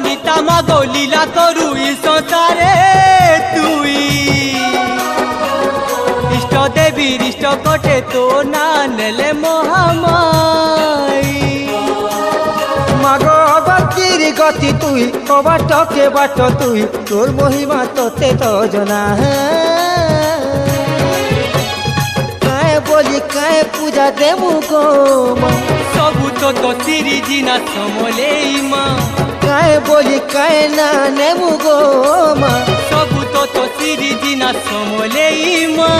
নিতা মাগো লীলা করু ই সংসারে তুই ইষ্ট দেবী ইষ্ট কটে তো না নেলে মহামাই মাগো ভক্তির গতি তুই ও বাটকে বাট তুই তোর মহিমা তোতে তো জনা কায় বলি কায় পূজা দেবু গো মা সবু তো তো সিরিজি না সমলেই মা কায় বলি কায় না নেবু গো মা সবু তো তো সিরিজি না সমলেই মা